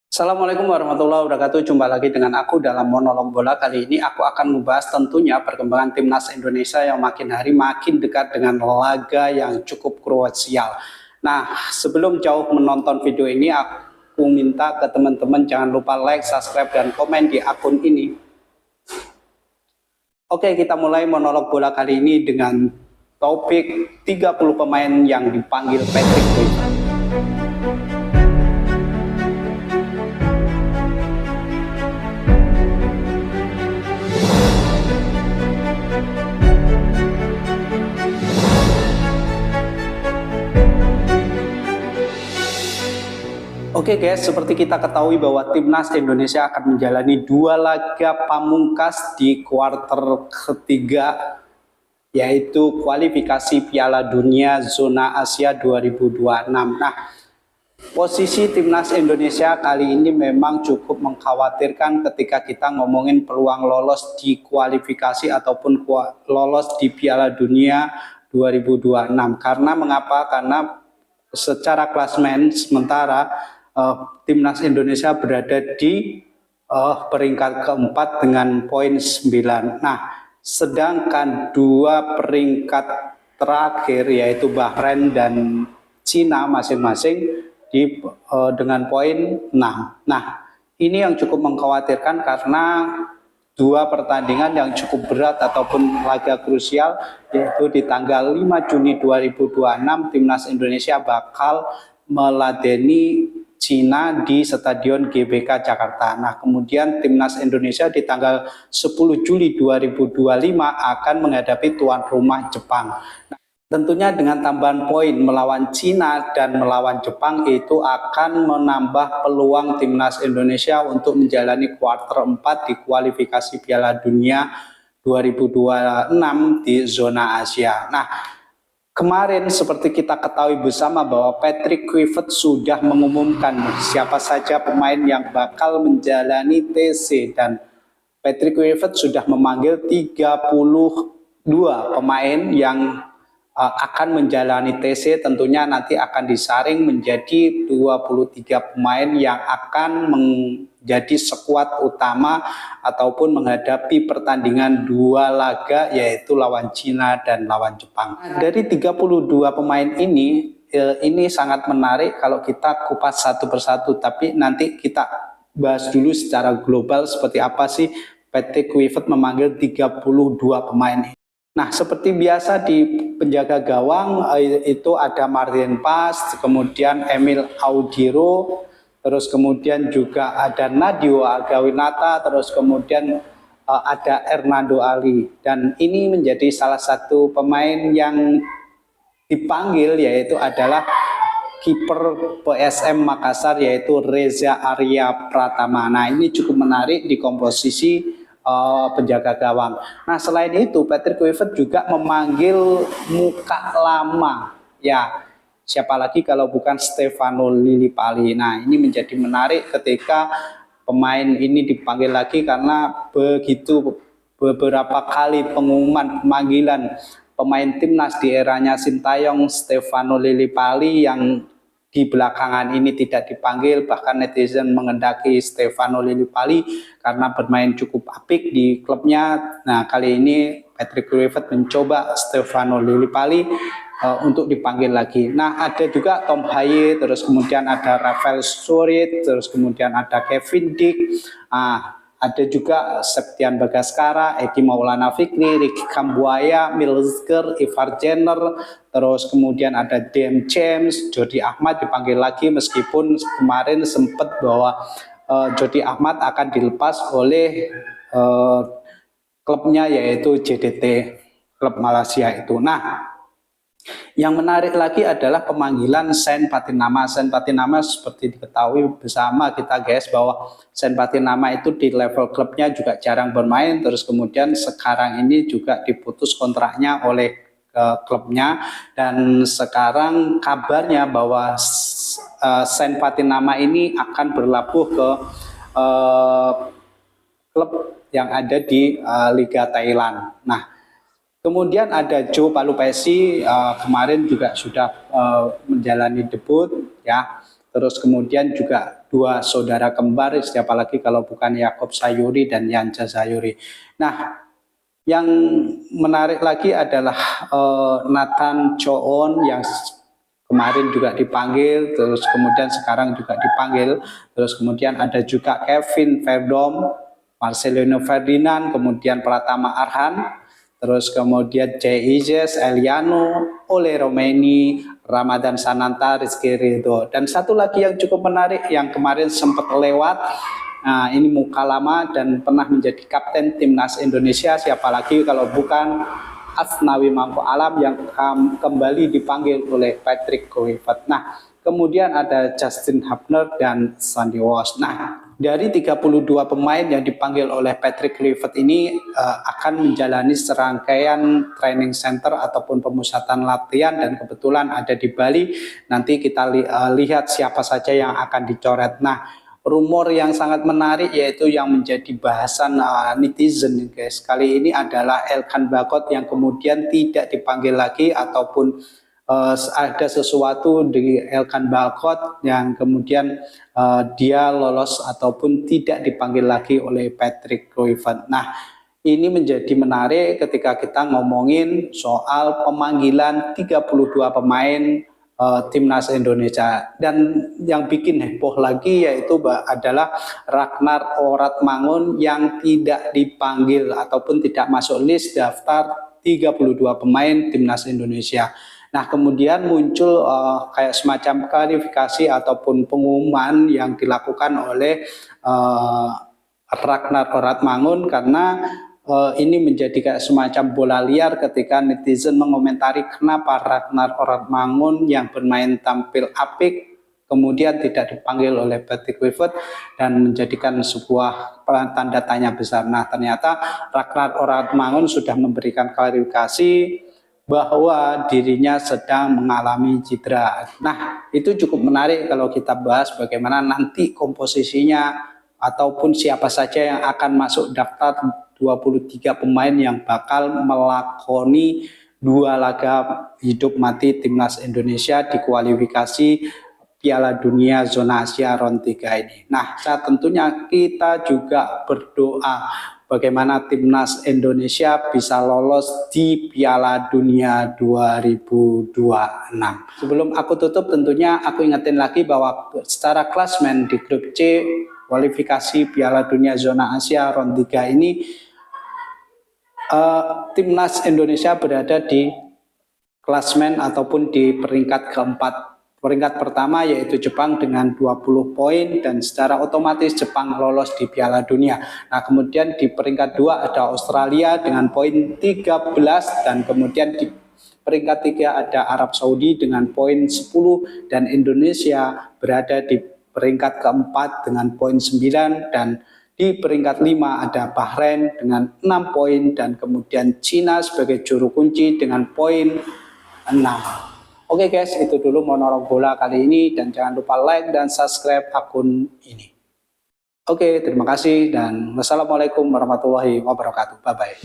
Assalamualaikum warahmatullahi wabarakatuh. Jumpa lagi dengan aku dalam monolog bola. Kali ini aku akan membahas tentunya perkembangan timnas Indonesia yang makin hari makin dekat dengan laga yang cukup krusial. Nah, sebelum jauh menonton video ini, aku minta ke teman-teman jangan lupa like, subscribe, dan komen di akun ini. Oke, kita mulai monolog bola kali ini dengan topik 30 pemain yang dipanggil Patrick Kluivert. Oke guys, seperti kita ketahui bahwa timnas Indonesia akan menjalani 2 laga pamungkas di kuarter ketiga, yaitu kualifikasi Piala Dunia Zona Asia 2026. Nah, posisi timnas Indonesia kali ini memang cukup mengkhawatirkan ketika kita ngomongin peluang lolos di kualifikasi ataupun lolos di Piala Dunia 2026. Karena mengapa? Karena secara klasemen sementara timnas Indonesia berada di peringkat keempat dengan poin 9. Nah, sedangkan 2 peringkat terakhir yaitu Bahrain dan Cina masing-masing dengan poin 6. Nah, ini yang cukup mengkhawatirkan karena 2 pertandingan yang cukup berat ataupun laga krusial, yaitu di tanggal 5 Juni 2026 timnas Indonesia bakal meladeni Cina di Stadion GBK Jakarta. Nah, kemudian timnas Indonesia di tanggal 10 Juli 2025 akan menghadapi tuan rumah Jepang. Nah, tentunya dengan tambahan poin melawan Cina dan melawan Jepang itu akan menambah peluang timnas Indonesia untuk menjalani kuarter 4 di kualifikasi Piala Dunia 2026 di zona Asia. Nah, kemarin seperti kita ketahui bersama bahwa Patrick Kluivert sudah mengumumkan siapa saja pemain yang bakal menjalani TC, dan Patrick Kluivert sudah memanggil 32 pemain yang akan menjalani TC. Tentunya nanti akan disaring menjadi 23 pemain yang akan menjadi skuad utama ataupun menghadapi pertandingan 2 laga, yaitu lawan Cina dan lawan Jepang. Dari 32 pemain ini sangat menarik kalau kita kupas satu persatu, tapi nanti kita bahas dulu secara global seperti apa sih Patrick Kluivert memanggil 32 pemain. Nah, seperti biasa di penjaga gawang itu ada Martin Pas, kemudian Emil Audiro, terus kemudian juga ada Nadio Agawinata, terus kemudian ada Hernando Ali. Dan ini menjadi salah satu pemain yang dipanggil, yaitu adalah kiper PSM Makassar, yaitu Reza Arya Pratama. Nah, ini cukup menarik di komposisi penjaga gawang. Nah, selain itu Patrick Kluivert juga memanggil muka lama, ya siapa lagi kalau bukan Stefano Lillipali. Nah, ini menjadi menarik ketika pemain ini dipanggil lagi karena begitu beberapa kali pengumuman pemanggilan pemain timnas di eranya Sintayong, Stefano Lillipali yang di belakangan ini tidak dipanggil, bahkan netizen mengendaki Stefano Lillipali karena bermain cukup apik di klubnya. Nah, kali ini Patrick Kluivert mencoba Stefano Lillipali untuk dipanggil lagi. Nah, ada juga Tom Haye, terus kemudian ada Rafael Surit, terus kemudian ada Kevin Dick, ada juga Septian Bagaskara, Edi Maulana Fikri, Ricky Kambuaya, Milsker, Ivar Jenner, terus kemudian ada DM James, Jody Ahmad dipanggil lagi, meskipun kemarin sempat bahwa Jody Ahmad akan dilepas oleh klubnya, yaitu JDT, klub Malaysia itu. Nah, yang menarik lagi adalah pemanggilan Sen Patinama. Sen Patinama seperti diketahui bersama kita guys bahwa Sen Patinama itu di level klubnya juga jarang bermain, terus kemudian sekarang ini juga diputus kontraknya oleh klubnya, dan sekarang kabarnya bahwa Sen Patinama ini akan berlabuh ke klub yang ada di Liga Thailand. Nah, kemudian ada Joe Palupesi, kemarin juga sudah menjalani debut, ya. Terus kemudian juga dua saudara kembar, siapa lagi kalau bukan Yakob Sayuri dan Yanja Sayuri. Nah, yang menarik lagi adalah Nathan Choon yang kemarin juga dipanggil, terus kemudian sekarang juga dipanggil, terus kemudian ada juga Kevin Verdom, Marcelino Ferdinand, kemudian Pratama Arhan, terus kemudian J.I.J. Eliano, Ole Romeni, Ramadan Sananta, Rizky Ridho. Dan satu lagi yang cukup menarik yang kemarin sempat lewat, nah ini muka lama dan pernah menjadi kapten timnas Indonesia, siapa lagi kalau bukan Asnawi Mangko Alam yang kembali dipanggil oleh Patrick Kluivert. Nah, kemudian ada Justin Hubner dan Sandy Walsh. Nah, dari 32 pemain yang dipanggil oleh Patrick Kluivert ini akan menjalani serangkaian training center ataupun pemusatan latihan, dan kebetulan ada di Bali. Nanti kita lihat siapa saja yang akan dicoret. Nah, rumor yang sangat menarik yaitu yang menjadi bahasan netizen guys kali ini adalah Elkan Bagot yang kemudian tidak dipanggil lagi, ataupun ada sesuatu di Elkan Bagot yang kemudian dia lolos ataupun tidak dipanggil lagi oleh Patrick Kluivert. Nah, ini menjadi menarik ketika kita ngomongin soal pemanggilan 32 pemain timnas Indonesia. Dan yang bikin heboh lagi yaitu adalah Ragnar Oratmangun yang tidak dipanggil ataupun tidak masuk list daftar 32 pemain timnas Indonesia. Nah, kemudian muncul kayak semacam klarifikasi ataupun pengumuman yang dilakukan oleh Ragnar Oratmangun, karena ini menjadi kayak semacam bola liar ketika netizen mengomentari kenapa Ragnar Oratmangun yang bermain tampil apik kemudian tidak dipanggil oleh Patrick Kluivert, dan menjadikan sebuah tanda tanya besar. Nah, ternyata Ragnar Oratmangun sudah memberikan klarifikasi bahwa dirinya sedang mengalami cedera. Nah, itu cukup menarik kalau kita bahas bagaimana nanti komposisinya ataupun siapa saja yang akan masuk daftar 23 pemain yang bakal melakoni 2 laga hidup mati timnas Indonesia di kualifikasi Piala Dunia zona Asia round 3 ini. Nah, tentunya kita juga berdoa bagaimana timnas Indonesia bisa lolos di Piala Dunia 2026. Sebelum aku tutup, tentunya aku ingetin lagi bahwa secara klasmen di grup C kualifikasi Piala Dunia zona Asia round 3 ini timnas Indonesia berada di klasmen ataupun di peringkat keempat. Peringkat pertama yaitu Jepang dengan 20 poin, dan secara otomatis Jepang lolos di Piala Dunia. Nah, kemudian di peringkat 2 ada Australia dengan poin 13, dan kemudian di peringkat 3 ada Arab Saudi dengan poin 10, dan Indonesia berada di peringkat keempat dengan poin 9, dan di peringkat 5 ada Bahrain dengan 6 poin, dan kemudian Cina sebagai juru kunci dengan poin 6. Oke guys, itu dulu monolog bola kali ini, dan jangan lupa like dan subscribe akun ini. Oke, terima kasih dan wassalamualaikum warahmatullahi wabarakatuh. Bye-bye.